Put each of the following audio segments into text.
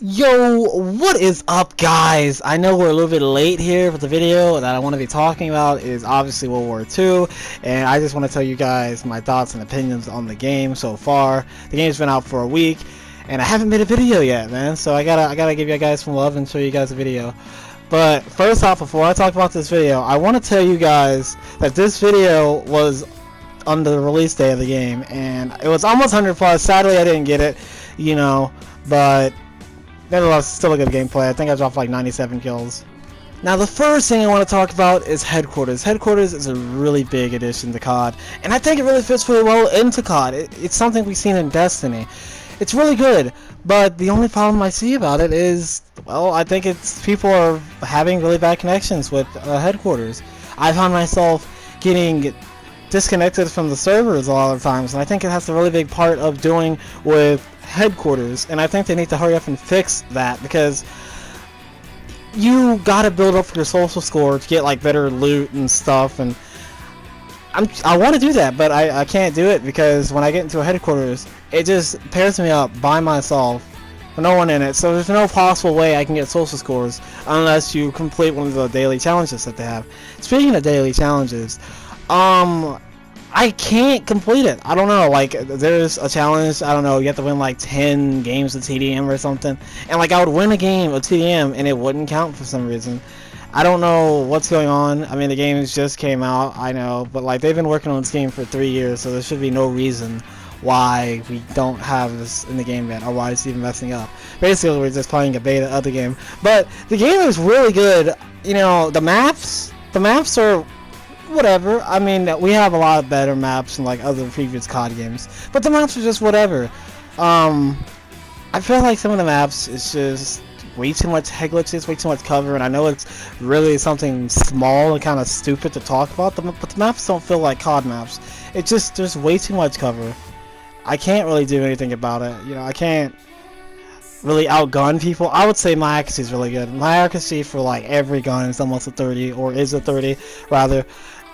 Yo, what is up, guys? I know we're a little bit late here, but the video that I want to be talking about is obviously World War II, and I just want to tell you guys my thoughts and opinions on the game so far. The game's been out for a week, and I haven't made a video yet, man. So I gotta give you guys some love and show you guys a video. But first off, before I talk about this video, I want to tell you guys that this video was on the release day of the game, and it was almost 100 plus. Sadly, I didn't get it, but nevertheless, still a good gameplay. I think I dropped like 97 kills. Now, the first thing I want to talk about is Headquarters. Headquarters is a really big addition to COD, and I think it really fits really well into COD. It's something we've seen in Destiny. It's really good, but the only problem I see about it is, well, I think it's people are having really bad connections with Headquarters. I found myself getting disconnected from the servers a lot of times, and I think it has a really big part of doing with Headquarters, and I think they need to hurry up and fix that, because you gotta build up your social score to get like better loot and stuff, and I want to do that, but I can't do it because when I get into a Headquarters, it just pairs me up by myself with no one in it, so there's no possible way I can get social scores unless you complete one of the daily challenges that they have. Speaking of daily challenges, I can't complete it. I don't know, like, there's a challenge, I don't know, you have to win like 10 games of TDM or something, and like I would win a game of TDM and it wouldn't count for some reason. I don't know what's going on. I mean, the game just came out, I know, but like they've been working on this game for 3 years, so there should be no reason why we don't have this in the game yet, or why it's even messing up. Basically, we're just playing a beta of the game, but the game is really good. The maps are whatever. I mean, we have a lot of better maps than like other previous COD games, but the maps are just whatever. I feel like some of the maps is just way too much head glitches, way too much cover, and I know it's really something small and kind of stupid to talk about, but the maps don't feel like COD maps. It's just, there's way too much cover. I can't really do anything about it. I can't really outgun people. I would say my accuracy is really good. My accuracy for like every gun is almost a 30, or is a 30 rather.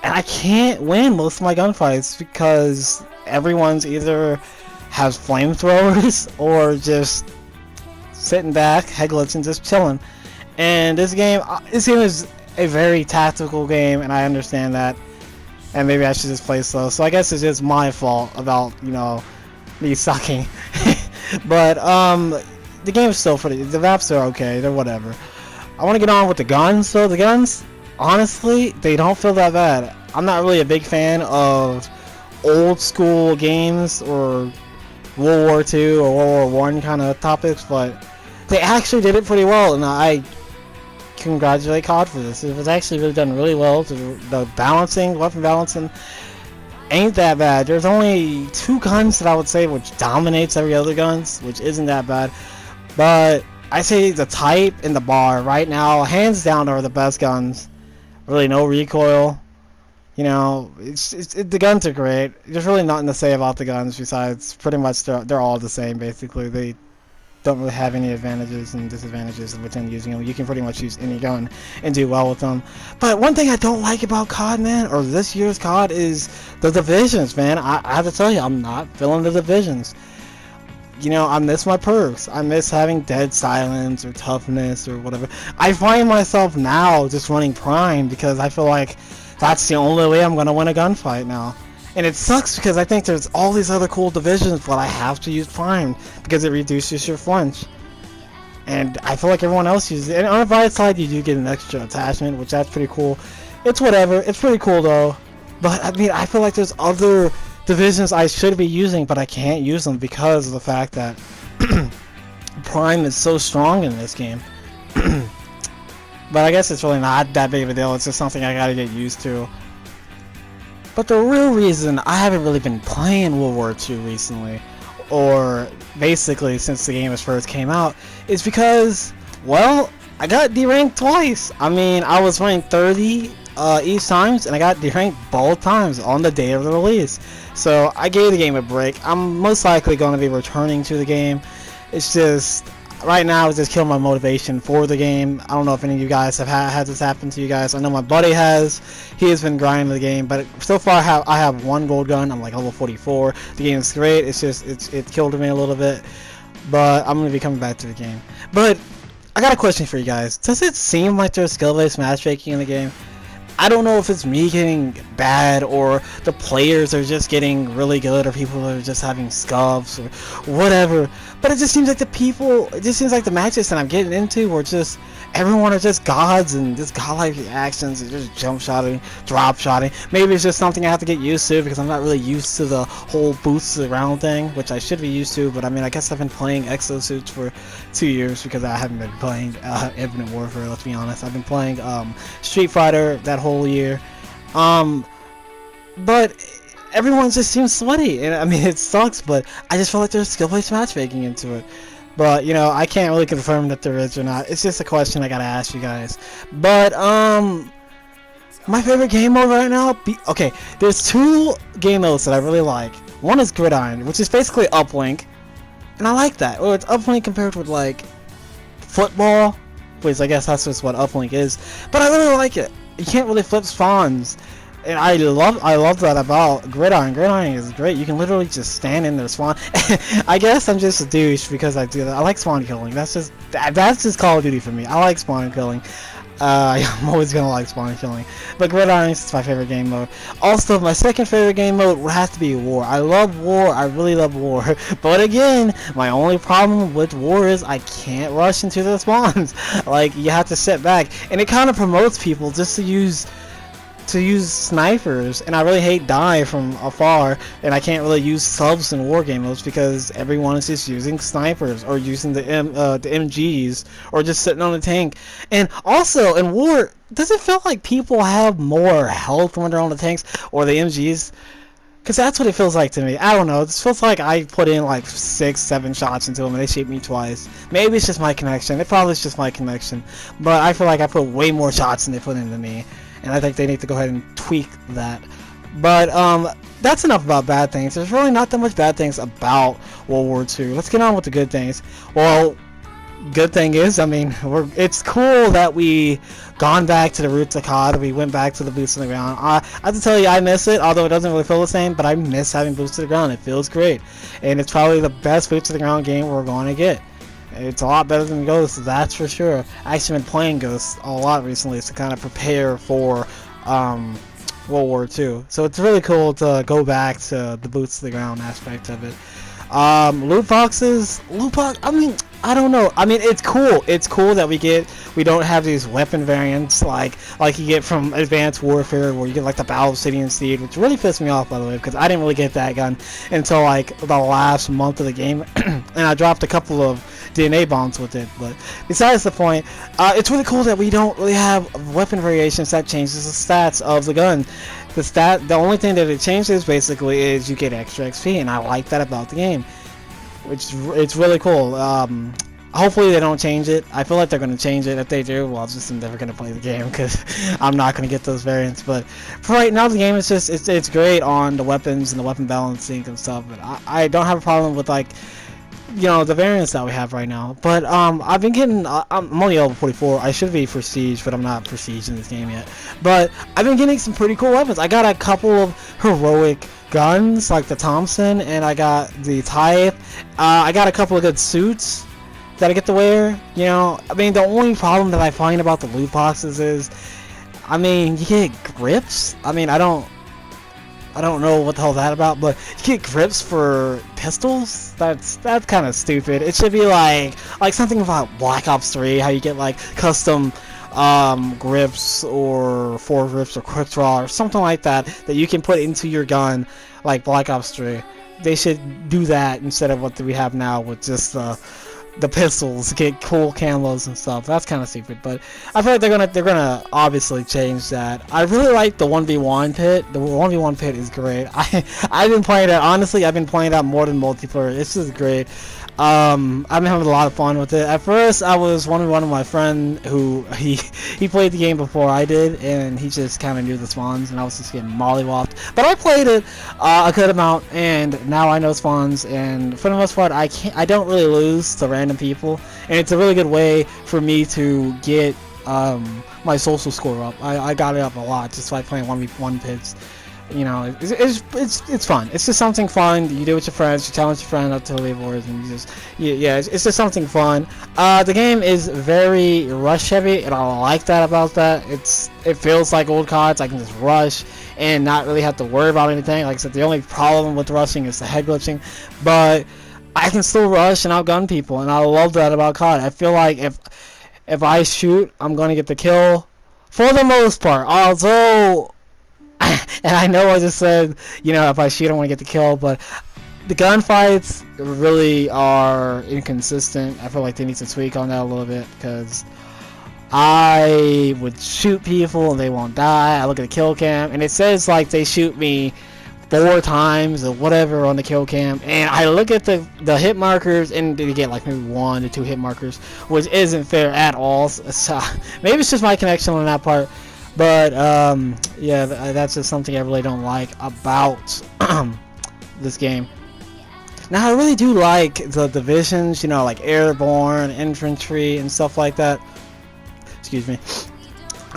And I can't win most of my gunfights because everyone's either has flamethrowers or just sitting back, head glitching, just chilling. And this game is a very tactical game, and I understand that. And maybe I should just play slow. So I guess it's just my fault about, me sucking. But the game is still pretty. The maps are okay. They're whatever. I want to get on with the guns. So the guns, honestly, they don't feel that bad. I'm not really a big fan of old school games or World War II or World War I kind of topics, but they actually did it pretty well, and I congratulate COD for this. It was actually really done really well. The balancing, weapon balancing, ain't that bad. There's only 2 guns that I would say which dominates every other guns, which isn't that bad. But I say the type and the bar right now, hands down, are the best guns. Really, no recoil. The guns are great. There's really nothing to say about the guns besides pretty much they're all the same basically. They don't really have any advantages and disadvantages within using them. You can pretty much use any gun and do well with them. But one thing I don't like about COD, man, or this year's COD, is the divisions, man. I have to tell you, I'm not feeling the divisions. I miss my perks. I miss having dead silence or toughness or whatever. I find myself now just running Prime because I feel like that's the only way I'm gonna win a gunfight now. And it sucks because I think there's all these other cool divisions, but I have to use Prime because it reduces your flinch. And I feel like everyone else uses it. And on the bright side, you do get an extra attachment, which that's pretty cool. It's whatever. It's pretty cool though. But I mean, I feel like there's other divisions I should be using, but I can't use them because of the fact that Prime is so strong in this game. But I guess it's really not that big of a deal. It's just something I gotta get used to. But the real reason I haven't really been playing World War II recently, or basically since the game first came out, is because, well, I got deranked twice. I mean, I was ranked 30 each times, and I got deranked both times on the day of the release. So I gave the game a break. I'm most likely going to be returning to the game. It's just, right now it's just killing my motivation for the game. I don't know if any of you guys have had this happen to you guys. I know my buddy has. He has been grinding the game, but so far I have 1 gold gun. I'm like level 44. The game is great. It's just it killed me a little bit. but I'm gonna be coming back to the game. But I got a question for you guys. Does it seem like there's skill-based matchmaking in the game? I don't know if it's me getting bad or the players are just getting really good or people are just having scuffs or whatever, but it just seems like the matches that I'm getting into are just everyone are just gods and just godlike actions and just jump shotting, drop shotting. Maybe it's just something I have to get used to because I'm not really used to the whole boots around thing, which I should be used to, but I mean I guess I've been playing exosuits for 2 years because I haven't been playing Infinite Warfare, let's be honest. I've been playing Street Fighter that whole year, but everyone just seems sweaty, and I mean it sucks, but I just feel like there's skill-based matchmaking into it. But you know, I can't really confirm that there is or not. It's just a question I gotta ask you guys. But my favorite game mode right now, okay, there's 2 game modes that I really like. One is Gridiron, which is basically uplink, and I like that. Or it's uplink compared with like football, which I guess that's just what uplink is. But I really like it. You can't really flip spawns, and I love that about Gridiron. Gridiron is great. You can literally just stand in their spawn. I guess I'm just a douche because I do that. I like spawn killing. That's just Call of Duty for me. I like spawn killing. I'm always gonna like spawn killing. But Gridiron is my favorite game mode. Also, my second favorite game mode would have to be War. I love War. I really love War. But again, my only problem with War is I can't rush into the spawns. Like, you have to sit back, and it kind of promotes people just to use snipers, and I really hate die from afar, and I can't really use subs in war game modes because everyone is just using snipers or using the MGs or just sitting on the tank. And also in war, does it feel like people have more health when they're on the tanks or the MGs? Because that's what it feels like to me. I don't know. It feels like I put in like 6-7 shots into them and they shoot me twice. Maybe it's just my connection. It probably is just my connection. But I feel like I put way more shots than they put into me. And I think they need to go ahead and tweak that. But that's enough about bad things. There's really not that much bad things about World War II. Let's get on with the good things. Well, good thing is, I mean, it's cool that we gone back to the roots of COD. We went back to the boots on the ground. I have to tell you, I miss it, although it doesn't really feel the same, but I miss having boots to the ground. It feels great. And it's probably the best boots to the ground game we're going to get. It's a lot better than Ghost, that's for sure. I actually been playing Ghost a lot recently to kind of prepare for World War II. So it's really cool to go back to the boots to the ground aspect of it. Loot boxes, I mean, I don't know. I mean, it's cool. It's cool that we don't have these weapon variants like you get from Advanced Warfare, where you get like the Battle Obsidian Steed, which really pissed me off, by the way, because I didn't really get that gun until like the last month of the game, and I dropped a couple of DNA bombs with it. But besides the point, it's really cool that we don't really have weapon variations that changes the stats of the gun. The only thing that it changes basically is you get extra XP, and I like that about the game. It's really cool. Hopefully they don't change it. I feel like they're going to change it. If they do, well, I'm never going to play the game because I'm not going to get those variants. But for right now, the game is just it's great on the weapons and the weapon balancing and stuff. But I don't have a problem with, like, you know, the variants that we have right now. But I've been getting I'm only level 44. I should be prestige, but I'm not prestige in this game yet. But I've been getting some pretty cool weapons. I got a couple of heroic guns like the Thompson, and I got the Tithe. I got a couple of good suits that I get to wear. You know, I mean, the only problem that I find about the loot boxes is, I mean, you get grips. I mean, I don't know what the hell that's about, but you get grips for pistols? That's kind of stupid. It should be like something about Black Ops 3, how you get like custom grips or foregrips or quick draw or something like that you can put into your gun, like Black Ops 3. They should do that instead of what we have now with just the pistols, get cool camos and stuff. That's kind of stupid, but I feel like they're gonna obviously change that. I really like the 1v1 pit. The 1v1 pit is great. I've been playing that, honestly. I've been playing that more than multiplayer. It's just great. I've been having a lot of fun with it. At first, I was one with my friend who he played the game before I did, and he just kind of knew the spawns, and I was just getting mollywopped. But I played it a good amount, and now I know spawns, and for the most part, I don't really lose to random people, and it's a really good way for me to get my social score up. I got it up a lot just by playing 1v1 pits. You know, it's fun. It's just something fun you do with your friends. You challenge your friend up to leaderboards, and you just yeah, it's just something fun. The game is very rush heavy, and I like that about that. It feels like old CODs. I can just rush and not really have to worry about anything. Like I said, the only problem with rushing is the head glitching, but I can still rush and outgun people, and I love that about COD. I feel like if I shoot, I'm gonna get the kill for the most part. Although, and I know I just said, you know, if I shoot, I want to get the kill, but the gunfights really are inconsistent. I feel like they need to tweak on that a little bit, because I would shoot people and they won't die. I look at the kill cam and it says like they shoot me 4 times or whatever on the kill cam, and I look at the hit markers and they get like maybe 1 to 2 hit markers, which isn't fair at all. So maybe it's just my connection on that part, but yeah, that's just something I really don't like about this game. Now I really do like the divisions, you know, like airborne, infantry, and stuff like that. Excuse me.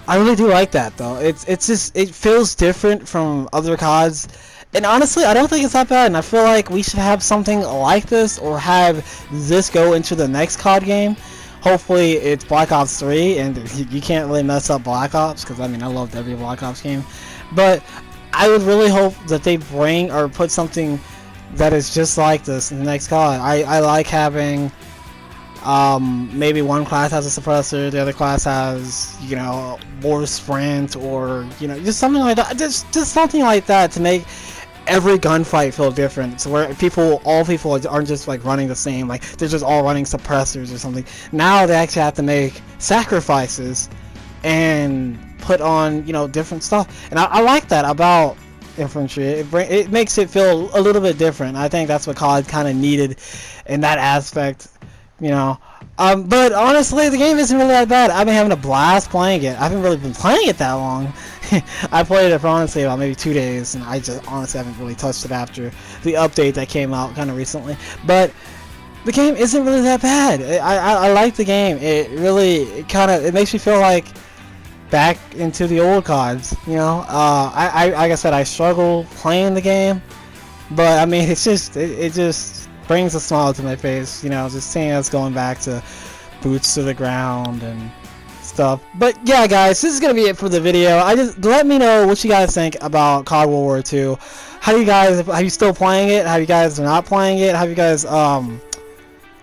I really do like that though. It's just, it feels different from other CODs, and honestly I don't think it's that bad, and I feel like we should have something like this, or have this go into the next COD game. Hopefully it's Black Ops 3, and you can't really mess up Black Ops, because I mean I loved every Black Ops game, but I would really hope that they bring or put something that is just like this in the next COD. I like having maybe one class has a suppressor, the other class has, you know, more sprint, or, you know, just something like that. Just something like that to make every gunfight feel different. So where all people aren't just like running the same, like they're just all running suppressors or something. Now they actually have to make sacrifices and put on, you know, different stuff. And I like that about infantry. It makes it feel a little bit different. I think that's what COD kind of needed in that aspect. You know, but honestly, the game isn't really that bad. I've been having a blast playing it. I haven't really been playing it that long. I played it for honestly about maybe 2 days, and I just honestly haven't really touched it after the update that came out kind of recently. But the game isn't really that bad. I like the game. It really, it makes me feel like back into the old CODs. You know, like I said, I struggle playing the game, but I mean, it's just it just brings a smile to my face, you know, just seeing us going back to boots to the ground and stuff. But yeah, guys, this is gonna be it for the video. Let me know what you guys think about COD World War II. How do you guys, are you still playing it? Have you guys not playing it? Have you guys I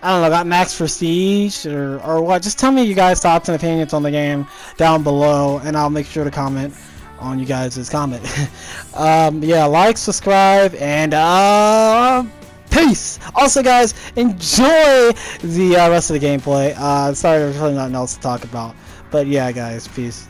don't know, got max prestige or what? Just tell me you guys' thoughts and opinions on the game down below, and I'll make sure to comment on you guys' comment. Yeah, like, subscribe, and peace! Also, guys, enjoy the rest of the gameplay. Sorry, there's really nothing else to talk about. But yeah, guys, peace.